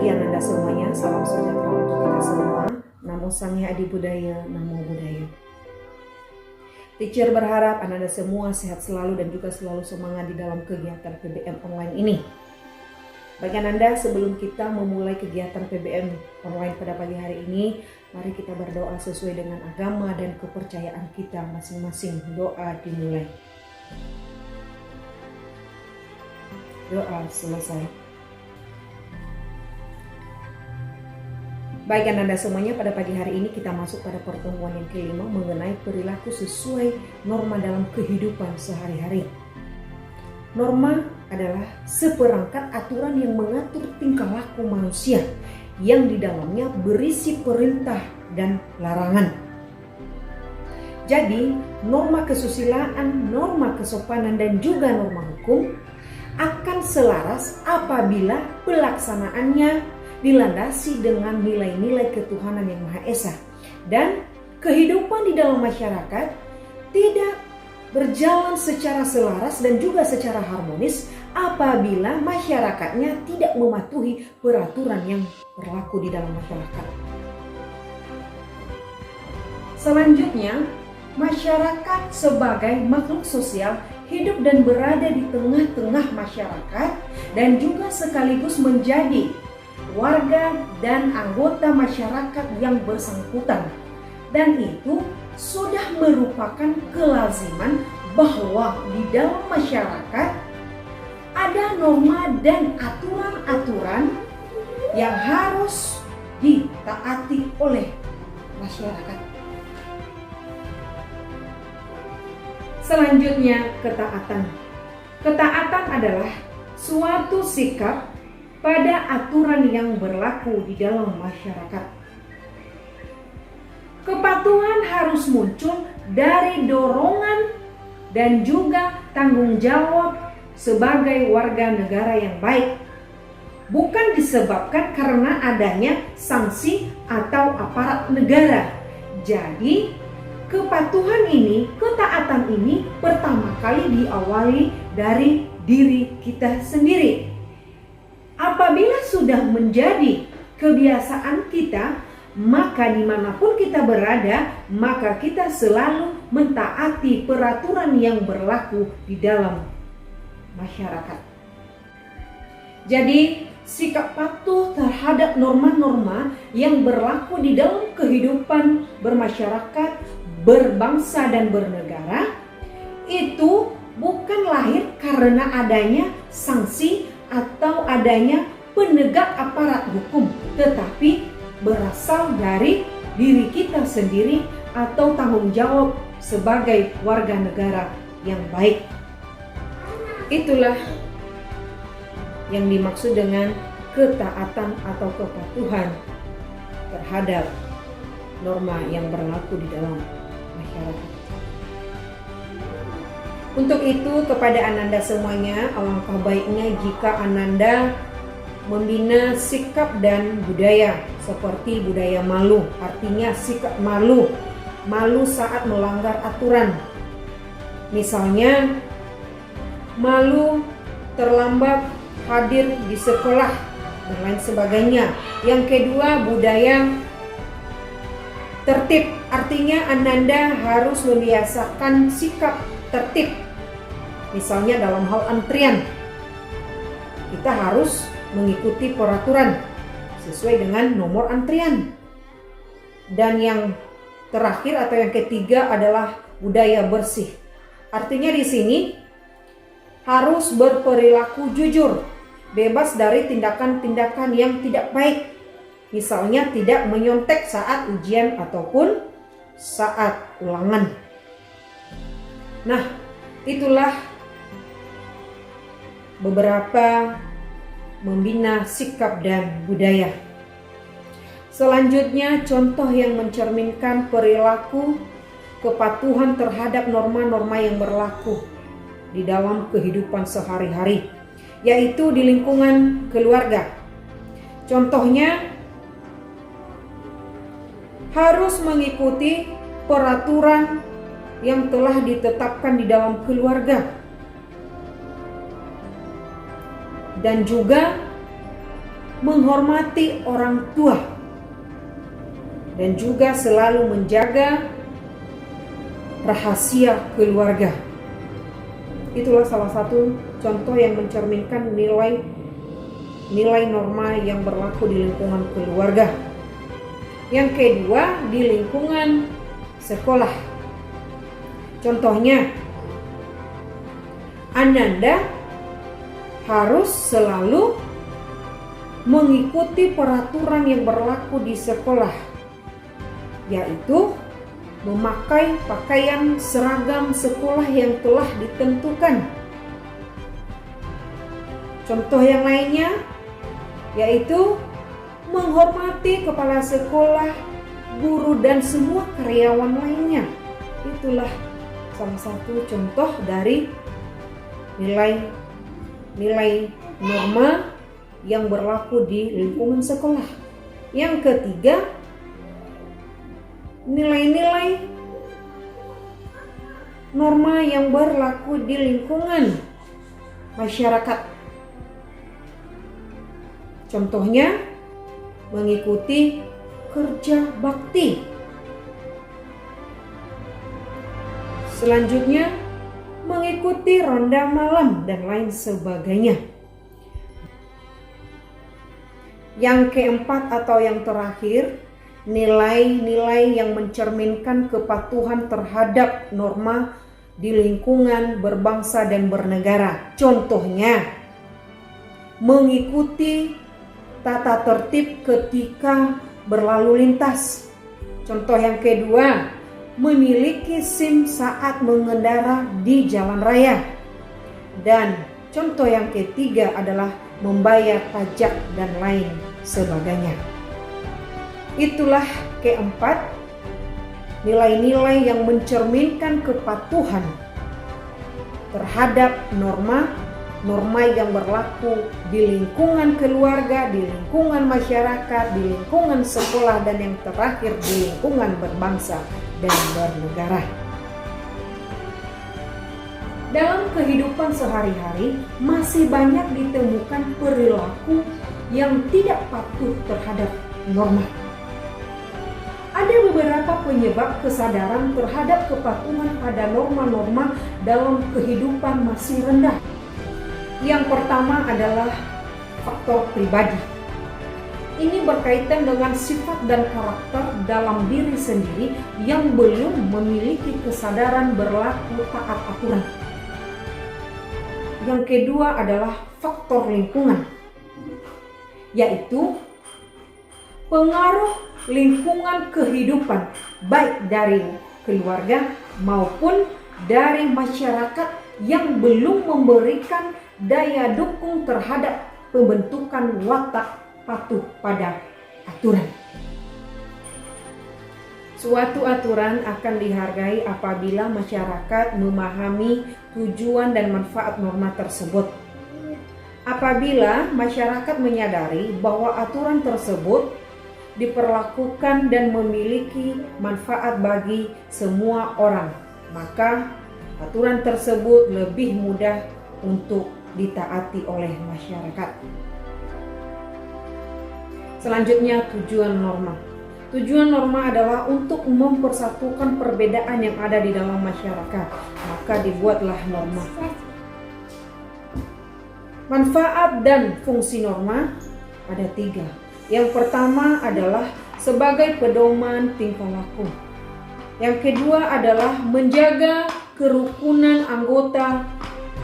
pagi Ananda semuanya, salam sejahtera untuk kita semua. Namo Sangya Adi Budaya, Namo Budaya. Teacher berharap Ananda semua sehat selalu dan juga selalu semangat di dalam kegiatan PBM online ini. Bagi Ananda, sebelum kita memulai kegiatan PBM online pada pagi hari ini, mari kita berdoa sesuai dengan agama dan kepercayaan kita masing-masing. Doa dimulai. Doa selesai. Baik Ananda semuanya, pada pagi hari ini kita masuk pada pertemuan yang kelima mengenai perilaku sesuai norma dalam kehidupan sehari-hari. Norma adalah seperangkat aturan yang mengatur tingkah laku manusia yang di dalamnya berisi perintah dan larangan. Jadi, norma kesusilaan, norma kesopanan dan juga norma hukum akan selaras apabila pelaksanaannya dilandasi dengan nilai-nilai ketuhanan yang Maha Esa, dan kehidupan di dalam masyarakat tidak berjalan secara selaras dan juga secara harmonis apabila masyarakatnya tidak mematuhi peraturan yang berlaku di dalam masyarakat. Selanjutnya, masyarakat sebagai makhluk sosial hidup dan berada di tengah-tengah masyarakat dan juga sekaligus menjadi warga dan anggota masyarakat yang bersangkutan, dan itu sudah merupakan kelaziman bahwa di dalam masyarakat ada norma dan aturan-aturan yang harus ditaati oleh masyarakat. Selanjutnya, ketaatan. Ketaatan adalah suatu sikap pada aturan yang berlaku di dalam masyarakat. Kepatuhan harus muncul dari dorongan dan juga tanggung jawab sebagai warga negara yang baik, bukan disebabkan karena adanya sanksi atau aparat negara. Jadi, kepatuhan ini, ketaatan ini pertama kali diawali dari diri kita sendiri. Apabila sudah menjadi kebiasaan kita, maka dimanapun kita berada, maka kita selalu mentaati peraturan yang berlaku di dalam masyarakat. Jadi, sikap patuh terhadap norma-norma yang berlaku di dalam kehidupan bermasyarakat, berbangsa dan bernegara, itu bukan lahir karena adanya sanksi atau adanya penegak aparat hukum, tetapi berasal dari diri kita sendiri atau tanggung jawab sebagai warga negara yang baik. Itulah yang dimaksud dengan ketaatan atau kepatuhan terhadap norma yang berlaku di dalam masyarakat. Untuk itu, kepada Ananda semuanya, alangkah baiknya jika Ananda membina sikap dan budaya seperti budaya malu, artinya sikap malu saat melanggar aturan. Misalnya, malu terlambat hadir di sekolah dan lain sebagainya. Yang kedua, budaya tertib, artinya Ananda harus membiasakan sikap tertib. Misalnya dalam hal antrian, kita harus mengikuti peraturan sesuai dengan nomor antrian. Dan yang terakhir atau yang ketiga adalah budaya bersih. Artinya di sini harus berperilaku jujur, bebas dari tindakan-tindakan yang tidak baik. Misalnya tidak menyontek saat ujian ataupun saat ulangan. Nah, itulah beberapa membina sikap dan budaya. Selanjutnya, contoh yang mencerminkan perilaku kepatuhan terhadap norma-norma yang berlaku di dalam kehidupan sehari-hari, yaitu di lingkungan keluarga. Contohnya, harus mengikuti peraturan yang telah ditetapkan di dalam keluarga, dan juga menghormati orang tua, dan juga selalu menjaga rahasia keluarga. Itulah salah satu contoh yang mencerminkan nilai norma yang berlaku di lingkungan keluarga. Yang kedua, di lingkungan sekolah. Contohnya, Ananda harus selalu mengikuti peraturan yang berlaku di sekolah, yaitu memakai pakaian seragam sekolah yang telah ditentukan. Contoh yang lainnya yaitu menghormati kepala sekolah, guru, dan semua karyawan lainnya. Itulah salah satu contoh dari nilai norma yang berlaku di lingkungan sekolah. Yang ketiga, nilai-nilai norma yang berlaku di lingkungan masyarakat. Contohnya, mengikuti kerja bakti. Selanjutnya, mengikuti ronda malam dan lain sebagainya. Yang keempat atau yang terakhir, nilai-nilai yang mencerminkan kepatuhan terhadap norma di lingkungan berbangsa dan bernegara. Contohnya, mengikuti tata tertib ketika berlalu lintas. Contoh yang kedua, memiliki SIM saat mengendara di jalan raya. Dan contoh yang ketiga adalah membayar pajak dan lain sebagainya. Itulah keempat nilai-nilai yang mencerminkan kepatuhan terhadap norma yang berlaku di lingkungan keluarga, di lingkungan masyarakat, di lingkungan sekolah, dan yang terakhir di lingkungan berbangsa dan bernegara. Dalam kehidupan sehari-hari masih banyak ditemukan perilaku yang tidak patuh terhadap norma. Ada beberapa penyebab kesadaran terhadap kepatuhan pada norma-norma dalam kehidupan masih rendah. Yang pertama adalah faktor pribadi. Ini berkaitan dengan sifat dan karakter dalam diri sendiri yang belum memiliki kesadaran berlaku taat aturan. Yang kedua adalah faktor lingkungan, yaitu pengaruh lingkungan kehidupan baik dari keluarga maupun dari masyarakat yang belum memberikan daya dukung terhadap pembentukan watak patuh pada aturan. Suatu aturan akan dihargai apabila masyarakat memahami tujuan dan manfaat norma tersebut. Apabila masyarakat menyadari bahwa aturan tersebut diperlakukan dan memiliki manfaat bagi semua orang, maka aturan tersebut lebih mudah untuk ditaati oleh masyarakat. Selanjutnya, tujuan norma. Tujuan norma adalah untuk mempersatukan perbedaan yang ada di dalam masyarakat, maka dibuatlah norma. Manfaat dan fungsi norma ada 3. Yang pertama adalah sebagai pedoman tingkah laku. Yang kedua adalah menjaga kerukunan anggota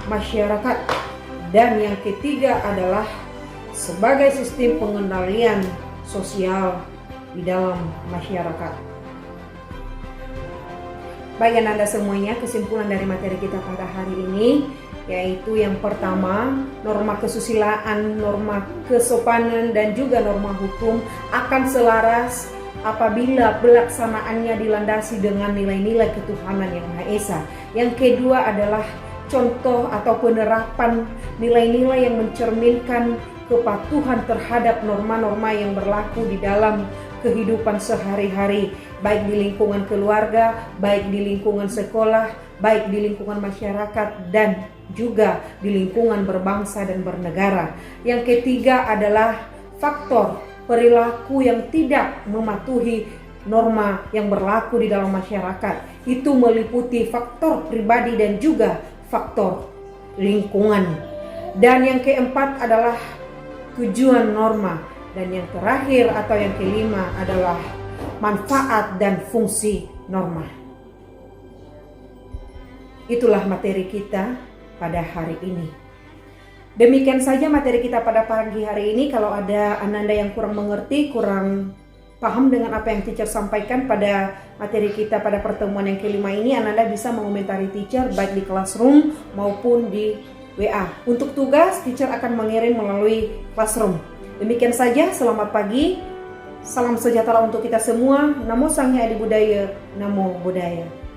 masyarakat. Dan yang ketiga adalah sebagai sistem pengendalian sosial di dalam masyarakat. Baik Anda semuanya, kesimpulan dari materi kita pada hari ini yaitu yang pertama, norma kesusilaan, norma kesopanan, dan juga norma hukum akan selaras apabila pelaksanaannya dilandasi dengan nilai-nilai ketuhanan yang Maha Esa. Yang kedua adalah contoh atau penerapan nilai-nilai yang mencerminkan kepatuhan terhadap norma-norma yang berlaku di dalam kehidupan sehari-hari, baik di lingkungan keluarga, baik di lingkungan sekolah, baik di lingkungan masyarakat, dan juga di lingkungan berbangsa dan bernegara. Yang ketiga adalah faktor perilaku yang tidak mematuhi norma yang berlaku di dalam masyarakat. Itu meliputi faktor pribadi dan juga faktor lingkungan. Dan yang keempat adalah tujuan norma. Dan yang terakhir atau yang kelima adalah manfaat dan fungsi norma. Itulah materi kita pada hari ini. Demikian saja materi kita pada pagi hari ini. Kalau ada Ananda yang kurang mengerti, kurang paham dengan apa yang teacher sampaikan pada materi kita pada pertemuan yang kelima ini, Ananda bisa mengomentari teacher baik di classroom maupun di WA. Untuk tugas, teacher akan mengirim melalui classroom. Demikian saja, selamat pagi. Salam sejahtera untuk kita semua. Namo Sang Hyang Adi Budaya, Namo Buddhaya.